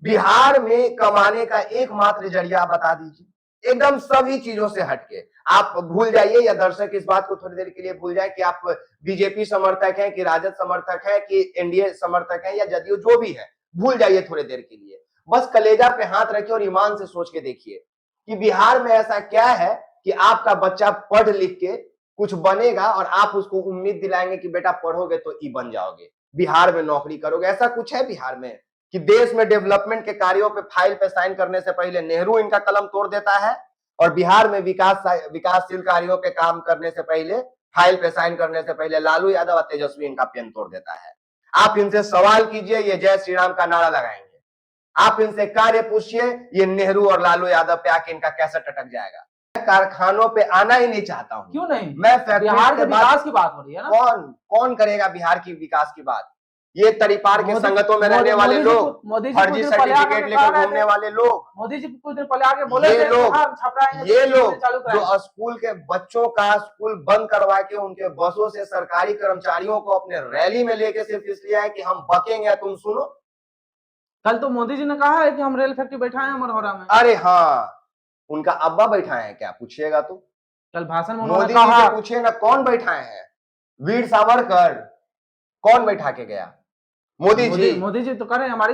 बिहार में कमाने का एकमात्र जरिया बता दीजिए, एकदम सभी चीजों से हटके। आप भूल जाइए, या दर्शक इस बात को थोड़ी देर के लिए भूल जाए कि आप बीजेपी समर्थक हैं कि राजद समर्थक है कि एनडीए समर्थक है या जदयू, जो भी है, भूल जाइए थोड़ी देर के लिए। बस कलेजा पे हाथ रखिए और ईमान से सोच के देखिए कि बिहार में ऐसा क्या है कि आपका बच्चा पढ़ लिख के कुछ बनेगा और आप उसको उम्मीद दिलाएंगे कि बेटा पढ़ोगे तो ई बन जाओगे, बिहार में नौकरी करोगे। ऐसा कुछ है बिहार में कि देश में डेवलपमेंट के कार्यों पे फाइल पे साइन करने से पहले नेहरू इनका कलम तोड़ देता है, और बिहार में विकासशील कार्यों पे काम करने से पहले, फाइल पे साइन करने से पहले लालू यादव और तेजस्वी इनका पेन तोड़ देता है। आप इनसे सवाल कीजिए, ये जय श्री राम का नारा लगाएंगे। आप इनसे कार्य पूछिए, ये नेहरू और लालू यादव पे आके इनका कैसे टटक जाएगा। कारखानों पे आना ही नहीं चाहता हूँ। क्यों नहीं? मैं बिहार के विकास की बात हो रही है ना। कौन करेगा बिहार की विकास की बात? ये तरीपार के संगतों में रहने वाले लोग, फर्जी सर्टिफिकेट लेकर घूमने वाले लोग, मोदी जी कुछ देर पहले आके बोले ये लोग जो स्कूल के बच्चों का स्कूल बंद करवा के उनके बसों से सरकारी कर्मचारियों को अपने रैली में लेके सिर्फ इसलिए है कि हम बकेंगे तुम सुनो। कल तो मोदी जी ने कहा है कि हम रेल फैक्ट्री बैठाए हैं मरहौरा में। अरे हाँ, उनका अब्बा बैठाए हैं क्या? पूछिएगा तो। कल भाषण में मोदी जी से पूछिए ना, कौन बैठाए हैं? वीर सावरकर कौन बैठा के गया? मोदी जी तो करे हमारी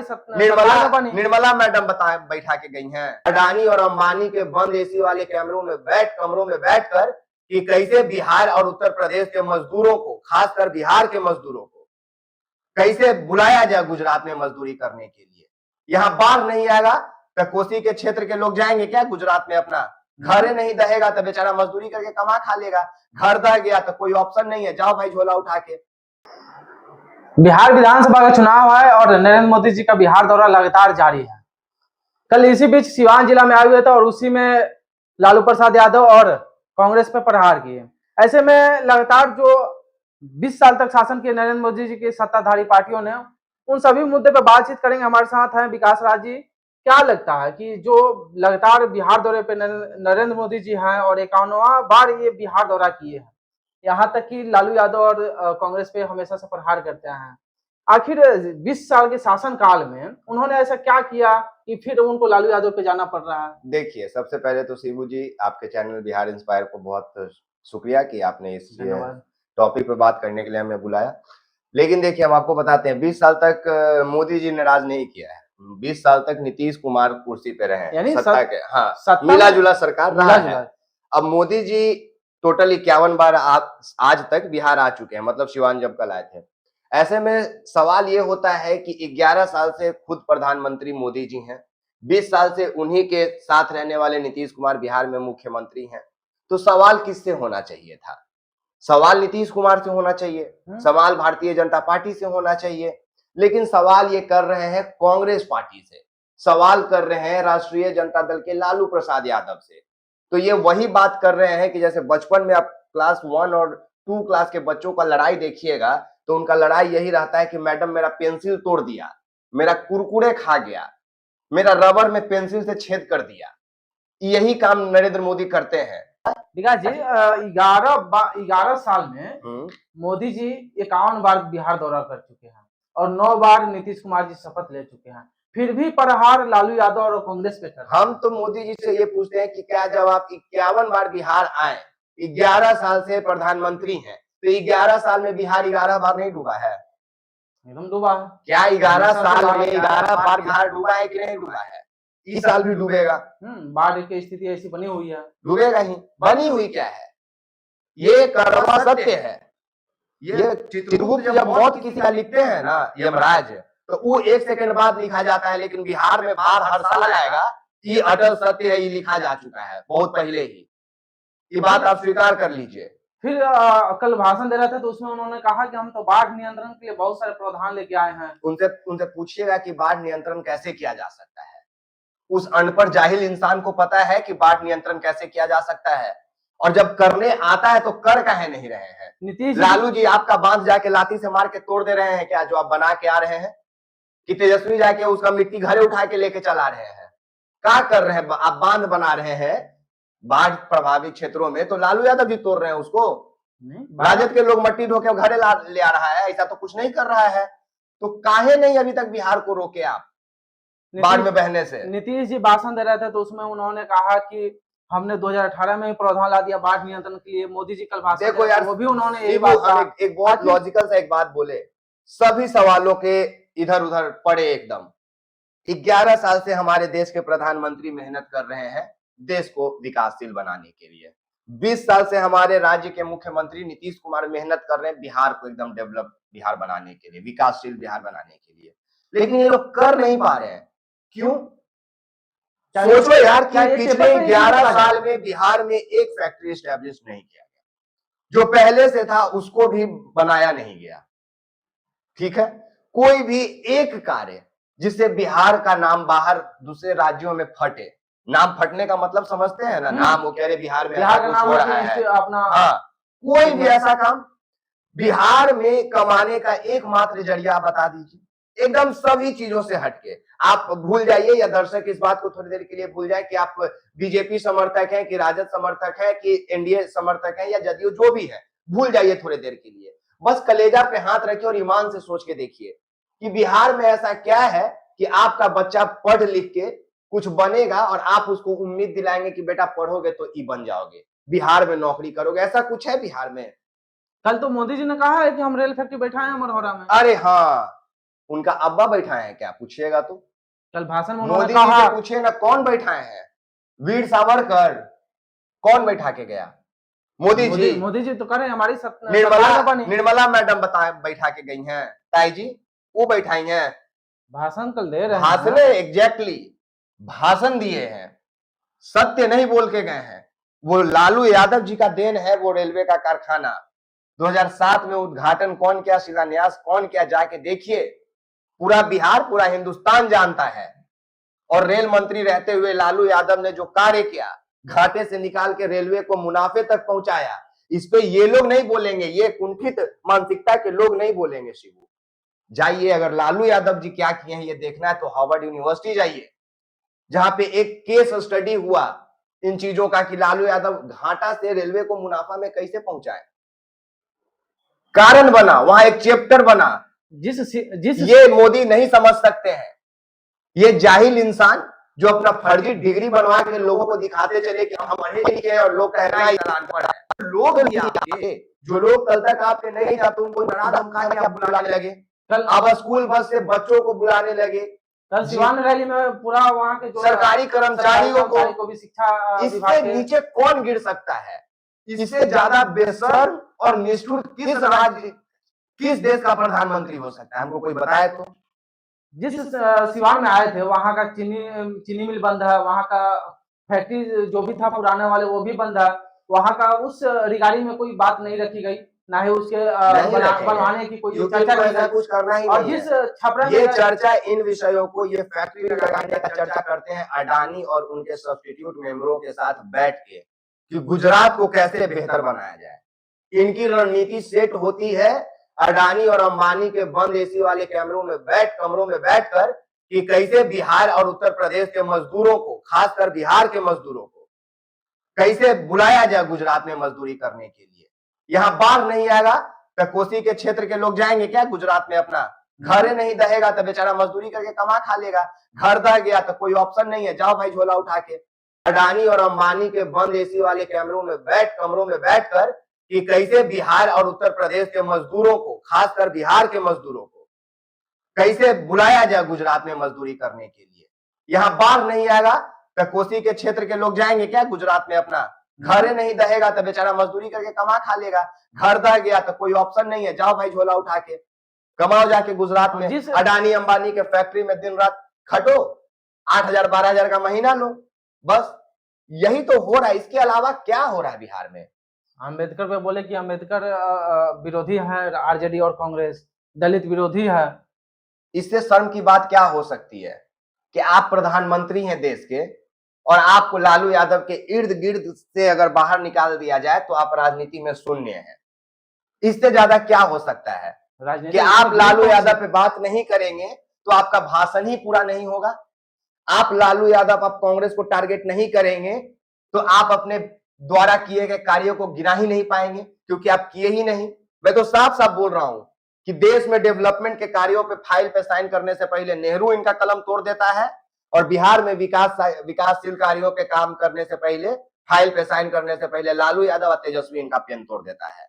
निर्मला मैडम बैठा के गई हैं। अडानी और अंबानी के बंद एसी वाले कमरों में बैठकर कि कैसे बिहार और उत्तर प्रदेश के मजदूरों को, खासकर बिहार के मजदूरों को कैसे बुलाया जाए गुजरात में मजदूरी करने के लिए। यहाँ बाढ़ नहीं आएगा तो कोसी के क्षेत्र के लोग जाएंगे क्या गुजरात में? अपना घर नहीं दहेगा तो बेचारा मजदूरी करके कमा खा लेगा। घर दह गया तो कोई ऑप्शन नहीं है, जाओ भाई झोला उठा के। बिहार विधानसभा का चुनाव है और नरेंद्र मोदी जी का बिहार दौरा लगातार जारी है। कल इसी बीच सिवान जिला में आए हुए थे और उसी में लालू प्रसाद यादव और कांग्रेस पर प्रहार किए। ऐसे में लगातार जो 20 साल तक शासन किए नरेंद्र मोदी जी की सत्ताधारी पार्टियों ने, उन सभी मुद्दे पर बातचीत करेंगे। हमारे साथ हैं विकास राज जी। क्या लगता है कि जो लगातार बिहार दौरे पे नरेंद्र मोदी जी हैं और 51वां बार ये बिहार दौरा किए हैं, यहाँ तक कि लालू यादव और कांग्रेस पे हमेशा से प्रहार करते हैं, आखिर 20 साल के शासन काल में उन्होंने ऐसा क्या किया कि फिर उनको लालू यादव पे जाना पड़ रहा है? देखिए, सबसे पहले तो शिबू जी, आपके चैनल बिहार इंस्पायर को बहुत शुक्रिया कि आपने इस टॉपिक पे बात करने के लिए हमें बुलाया। लेकिन देखिए, हम आपको बताते हैं 20 साल तक मोदी जी ने राज नहीं किया है। 20 साल तक नीतीश कुमार कुर्सी पे रहे, सत्ता के, हाँ, मिला जुला सरकार रहा है। अब मोदी जी टोटल 51 बार आज तक बिहार आ चुके हैं, मतलब सिवान जब कल आए थे। ऐसे में सवाल ये होता है कि 11 साल से खुद प्रधानमंत्री मोदी जी हैं, 20 साल से उन्हीं के साथ रहने वाले नीतीश कुमार बिहार में मुख्यमंत्री हैं, तो सवाल किससे होना चाहिए था? सवाल नीतीश कुमार से होना चाहिए, सवाल भारतीय जनता पार्टी से होना चाहिए, लेकिन सवाल ये कर रहे हैं कांग्रेस पार्टी से, सवाल कर रहे हैं राष्ट्रीय जनता दल के लालू प्रसाद यादव से। तो ये वही बात कर रहे हैं कि जैसे बचपन में आप क्लास 1 और 2 क्लास के बच्चों का लड़ाई देखिएगा तो उनका लड़ाई यही रहता है कि मैडम मेरा पेंसिल तोड़ दिया, मेरा कुरकुरे खा गया, मेरा रबर में पेंसिल से छेद कर दिया। यही काम नरेंद्र मोदी करते हैं। विकास जी, 11 साल में मोदी जी 51 बार बिहार दौरा कर चुके हैं और 9 बार नीतीश कुमार जी शपथ ले चुके हैं, फिर भी प्रहार लालू यादव और कांग्रेस पे कर। हम तो मोदी जी से ये पूछते हैं कि क्या जब आप 51 बार बिहार आए, 11 साल से प्रधानमंत्री हैं, तो 11 साल में बिहार 11 बार नहीं डूबा है? एकदम डूबा। क्या 11 साल में 11 बार बिहार डूबा है कि नहीं डूबा है? इस साल भी डूबेगा। बाढ़ की स्थिति ऐसी बनी हुई है, डूबेगा ही। बनी हुई क्या है? ये कड़वा सत्य है। ये चित्रगुप्त जब मौत किसी का लिखते हैं ना यमराज, तो वो 1 सेकंड बाद लिखा जाता है, लेकिन बिहार में बाढ़ हर साल आएगा, ये अटल सत्य है, ये लिखा जा चुका है बहुत पहले ही। ये बात आप स्वीकार कर लीजिए। फिर कल भाषण दे रहे थे तो उसमें उन्होंने कहा कि हम तो बाढ़ नियंत्रण के लिए बहुत सारे प्रावधान लेके आए हैं। उनसे पूछिएगा कि बाढ़ नियंत्रण कैसे किया जा सकता है। उस अनपढ़ जाहिल इंसान को पता है कि बाढ़ नियंत्रण कैसे किया जा सकता है, और जब करने आता है तो कर काहे नहीं रहे हैं? नीतीश लालू जी आपका बांध जाके लाठी से मार के तोड़ दे रहे हैं क्या, जो आप बना के आ रहे हैं? कि तेजस्वी जाके उसका मिट्टी घरे उठा के लेके चला रहे हैं? क्या कर रहे हैं? आप बांध बना रहे हैं बाढ़ प्रभावित क्षेत्रों में, तो लालू यादव जी तोड़ रहे हैं उसको। राजद के लोग मट्टी ढो के घरे ले आ रहा है, ऐसा तो कुछ नहीं कर रहा है। तो काहे नहीं अभी तक बिहार को रोके आप? बाढ़ में बहने से। नीतीश जी भाषण दे रहे थे तो उसमें उन्होंने कहा कि हमने 2018 में ही प्रावधान ला दिया बाढ़ नियंत्रण के लिए। मोदी जी कल भाषण देखो दे रहे यार, थे, वो भी उन्होंने यही शिबू, बात हम कहा। एक बहुत ताकि लॉजिकल सा एक बात बोले, सभी सवालों के इधर उधर पड़े एकदम। 11 साल से हमारे देश के प्रधानमंत्री मेहनत कर रहे हैं देश को विकासशील बनाने के लिए। 20 साल से हमारे राज्य के मुख्यमंत्री नीतीश कुमार मेहनत कर रहे हैं बिहार को एकदम डेवलप बिहार बनाने के लिए, विकासशील बिहार बनाने के लिए, लेकिन ये लोग कर नहीं पा रहे हैं। क्यों? सोचो यार कि पिछले 11 साल में बिहार में एक फैक्ट्री स्टैब्लिश नहीं किया गया, जो पहले से था उसको भी बनाया नहीं गया। ठीक है, कोई भी एक कार्य जिससे बिहार का नाम बाहर दूसरे राज्यों में फटे। नाम फटने का मतलब समझते हैं ना, नाम वो कह रहे बिहार में बिहार का कुछ नाम हो रहा है अपना। हाँ, कोई भी ऐसा काम बिहार में कमाने का एकमात्र जरिया बता दीजिए, एकदम सभी चीजों से हटके। आप भूल जाइए, या दर्शक इस बात को थोड़ी देर के लिए भूल जाए कि आप बीजेपी समर्थक हैं कि राजद समर्थक हैं कि एनडीए समर्थक हैं या जदयू, जो भी है भूल जाइए थोड़ी देर के लिए। बस कलेजा पे हाथ रखिए और ईमान से सोच के देखिए कि बिहार में ऐसा क्या है कि आपका बच्चा पढ़ लिख के कुछ बनेगा और आप उसको उम्मीद दिलाएंगे कि बेटा पढ़ोगे तो ई बन जाओगे, बिहार में नौकरी करोगे। ऐसा कुछ है बिहार में? कल तो मोदी जी ने कहा है कि हम रेल फैक्ट्री बैठाए हैं अमरहोरा में। अरे हाँ, उनका अब्बा बैठाए हैं क्या? पूछिएगा तो कल भाषण में मोदी जी से पूछिए ना, कौन बैठाए हैं? वीर सावरकर कौन बैठा के गया? मोदी जी तो करे हमारी निर्मला मैडम बैठा के गई हैं, ताई जी वो बैठाई हैं। भाषण कल दे रहे हैं, भाषण एग्जैक्टली भाषण दिए हैं, सत्य नहीं बोल के गए हैं। वो लालू यादव जी का देन है वो रेलवे का कारखाना। 2007 में उद्घाटन कौन किया, शिलान्यास कौन किया, जाके देखिए। पूरा बिहार, पूरा हिंदुस्तान जानता है। और रेल मंत्री रहते हुए लालू यादव ने जो कार्य किया, घाटे से निकाल के रेलवे को मुनाफे तक पहुंचाया, इस पे ये लोग नहीं बोलेंगे, ये कुंठित मानसिकता के लोग नहीं बोलेंगे। शिबू जाइए, अगर लालू यादव जी क्या किए हैं ये देखना है तो हार्वर्ड यूनिवर्सिटी जाइए, जहां पे एक केस स्टडी हुआ इन चीजों का कि लालू यादव घाटा से रेलवे को मुनाफा में कैसे पहुंचाए, कारण बना, वहां एक चैप्टर बना। जिस ये मोदी नहीं समझ सकते हैं, ये जाहिल इंसान जो अपना फर्जी डिग्री बनवा के लोगों को दिखाते चले कि हम पढ़े लिखे हैं और लोग कह रहे हैं अनपढ़ है। लोग भी आपके, जो लोग कल तक आपके नहीं जाते उनको डरा धमका के आप बुलाने लगे, कल अब स्कूल बस से बच्चों को बुलाने लगे। कल सिवान रैली में पूरा वहां के सरकारी कर्मचारियों को भी शिक्षा, इससे नीचे कौन गिर सकता है? इससे ज्यादा बेशर्म और निष्ठुर किस राज्य, किस देश का प्रधानमंत्री हो सकता है? हमको कोई बताए तो। जिस सिवान में आए थे वहां का चीनी मिल बंद है, वहां का फैक्ट्री जो भी था पुराने वाले वो भी बंद है, वहां का उस रिगार्डिंग में कोई बात नहीं रखी गई, ना ही उसके बनवाने की कोई चर्चा ऐसा कुछ करना ही और नहीं जिस है। छपरा ये चर्चा इन विषयों को, ये फैक्ट्री लगाने का चर्चा करते हैं अडानी और उनके सब्स्टिट्यूट मेंबरों के साथ बैठ के कि गुजरात को कैसे बेहतर बनाया जाए। इनकी रणनीति सेट होती है अडानी और अंबानी के बंद एसी वाले कमरों में बैठकर कि कैसे बिहार और उत्तर प्रदेश के मजदूरों को, खासकर बिहार के मजदूरों को कैसे बुलाया जाए गुजरात में मजदूरी करने के लिए। यहाँ बाढ़ नहीं आएगा तो कोसी के क्षेत्र के लोग जाएंगे क्या गुजरात में? अपना घर नहीं दहेगा तो बेचारा मजदूरी करके कमा खा लेगा। घर दह गया तो कोई ऑप्शन नहीं है, जाओ भाई झोला उठा के। अडानी और अंबानी के बंद एसी वाले कमरों में बैठकर कि कैसे बिहार और उत्तर प्रदेश के मजदूरों को, खासकर बिहार के मजदूरों को कैसे बुलाया जाए गुजरात में मजदूरी करने के लिए। यहाँ बाढ़ नहीं आएगा तो कोसी के क्षेत्र के लोग जाएंगे क्या गुजरात में? अपना घर नहीं दहेगा तो बेचारा मजदूरी करके कमा खा लेगा। घर दह गया तो कोई ऑप्शन नहीं है, जाओ भाई झोला उठा के कमाओ जाके गुजरात में। अडानी अंबानी के फैक्ट्री में दिन रात खटो, 8,000 12,000 का महीना लो, बस यही तो हो रहा है। इसके अलावा क्या हो रहा है बिहार में? अम्बेडकर पे बोले कि अम्बेडकर विरोधी है, आरजेडी और कांग्रेस दलित विरोधी है। इससे शर्म की बात क्या हो सकती है कि आप प्रधानमंत्री हैं देश के और आपको लालू यादव के इर्द गिर्द से अगर बाहर निकाल दिया जाए तो आप राजनीति में शून्य हैं। इससे ज्यादा क्या हो सकता है कि आप लालू यादव पे बात नहीं करेंगे तो आपका भाषण ही पूरा नहीं होगा। आप लालू यादव, आप कांग्रेस को टारगेट नहीं करेंगे तो आप अपने द्वारा किए गए कार्यों को गिना ही नहीं पाएंगे, क्योंकि आप किए ही नहीं। मैं तो साफ साफ बोल रहा हूं कि देश में डेवलपमेंट के कार्यों पे फाइल पे साइन करने से पहले नेहरू इनका कलम तोड़ देता है और बिहार में विकासशील कार्यों पे काम करने से पहले, फाइल पे साइन करने से पहले लालू यादव और तेजस्वी इनका पेन तोड़ देता है।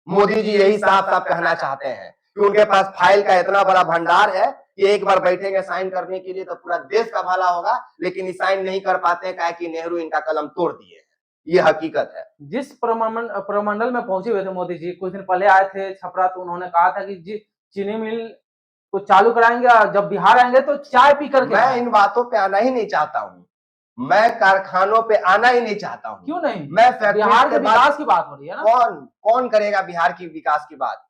मोदी जी यही साफ साफ कहना चाहते हैं कि उनके पास फाइल का इतना बड़ा भंडार है कि एक बार बैठेंगे साइन करने के लिए तो पूरा देश का भला होगा, लेकिन ये साइन नहीं कर पाते हैं, कि नेहरू इनका कलम तोड़ दिए हैं। ये हकीकत है। जिस प्रमंडल में पहुंचे हुए थे मोदी जी, कुछ दिन पहले आए थे छपरा, तो उन्होंने कहा था कि चीनी मिल को चालू कराएंगे और जब बिहार आएंगे तो चाय पी करके। मैं इन बातों पे आना ही नहीं चाहता हूँ, मैं कारखानों पे आना ही नहीं चाहता हूँ। क्यों नहीं? मैं बिहार के विकास की बात हो रही है ना। कौन करेगा बिहार की विकास की बात?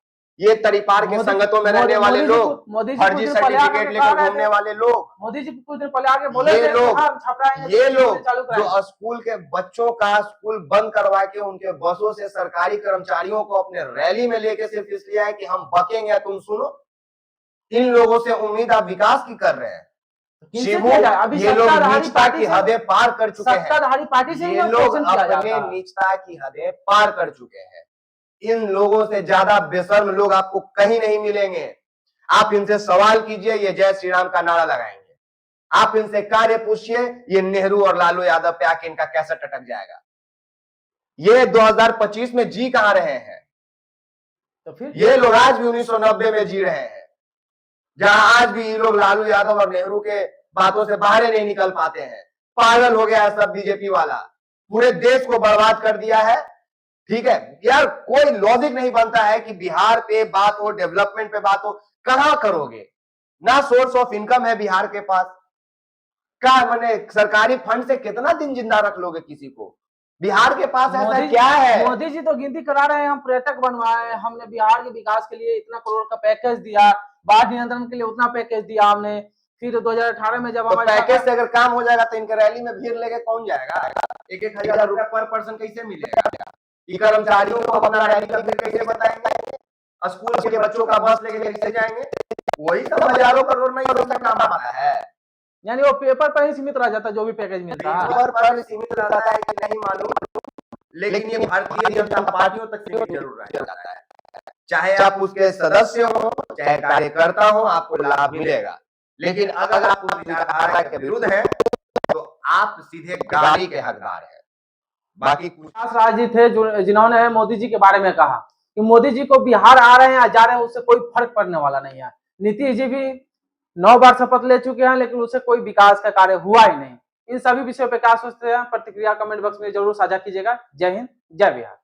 ये तरीपार के संगतों में रहने वाले लोग, फर्जी सर्टिफिकेट लेकर घूमने वाले लोग, मोदी जी कुछ दिन पहले आके बोले ये लोग जो स्कूल के बच्चों का स्कूल बंद करवा के उनके बसों से सरकारी कर्मचारियों को अपने रैली में लेके सिर्फ इसलिए है कि हम बकेंगे तुम सुनो। इन लोगों से उम्मीद आप विकास की कर रहे हैं। ये लोग नीचता की हदें पार कर चुके हैं। सत्ताधारी पार्टी से ये लोग अपने नीचता की हदें पार कर चुके हैं। इन लोगों से ज्यादा बेशर्म लोग आपको कहीं नहीं मिलेंगे। आप इनसे सवाल कीजिए, ये जय श्री राम का नारा लगाएंगे। आप इनसे कार्य पूछिए, ये नेहरू और लालू यादव पे आके इनका कैसे टटक जाएगा। ये 2025 में जी कहां रहे हैं? तो फिर ये लोग आज भी 1990 में जी रहे हैं, जहां आज भी ये लोग लालू यादव और नेहरू के बातों से बाहर नहीं निकल पाते हैं। पागल हो गया है सब बीजेपी वाला, पूरे देश को बर्बाद कर दिया है। ठीक है यार, कोई लॉजिक नहीं बनता है कि बिहार पे बात हो, डेवलपमेंट पे बात हो, कहां करोगे? ना सोर्स ऑफ इनकम है बिहार के पास, क्या मैंने सरकारी फंड से कितना दिन जिंदा रख लोगे किसी को? बिहार के पास ऐसा क्या है? मोदी जी तो गिनती करा रहे हैं, हम पर्यटक बनवाए, हमने बिहार के विकास के लिए इतना करोड़ का पैकेज दिया, बाढ़ नियंत्रण के लिए उतना पैकेज दिया हमने। फिर 2018 में जब हमारे पैकेज से अगर काम हो जाएगा तो इनके रैली में भीड़ लेके कौन जाएगा? 1,000 रुपया पर पर्सन कैसे मिलेगा? कर्मचारियों को अपना रैली का फिर कैसे बताएंगे? स्कूल के बच्चों का बस लेके कैसे जाएंगे? वही सब हजारों करोड़ में काम आता है। यानी वो पेपर पर ही सीमित रह जाता है, जो भी पैकेज मिलता है पेपर पर सीमित रहता है कि नहीं मालूम, लेकिन ये भारतीय जनता पार्टियों तक सीमित जरूर रह जाता है। चाहे आप उसके सदस्य हो, चाहे कार्यकर्ता हो, आपको लाभ मिलेगा। लेकिन अगर आप उस विचारधारा के विरुद्ध हैं तो आप सीधे गाली के हकदार हैं। बाकी कुछ राज जी थे जिन्होंने मोदी जी के बारे में कहा कि मोदी जी को बिहार आ रहे हैं या जा रहे हैं उससे कोई फर्क पड़ने वाला नहीं है। नीतीश जी भी 9 बार शपथ ले चुके हैं, लेकिन उससे कोई विकास का कार्य हुआ ही नहीं। इन सभी विषयों पे क्या सोचते हैं? प्रतिक्रिया कमेंट बॉक्स में जरूर साझा कीजिएगा। जय हिंद, जय बिहार।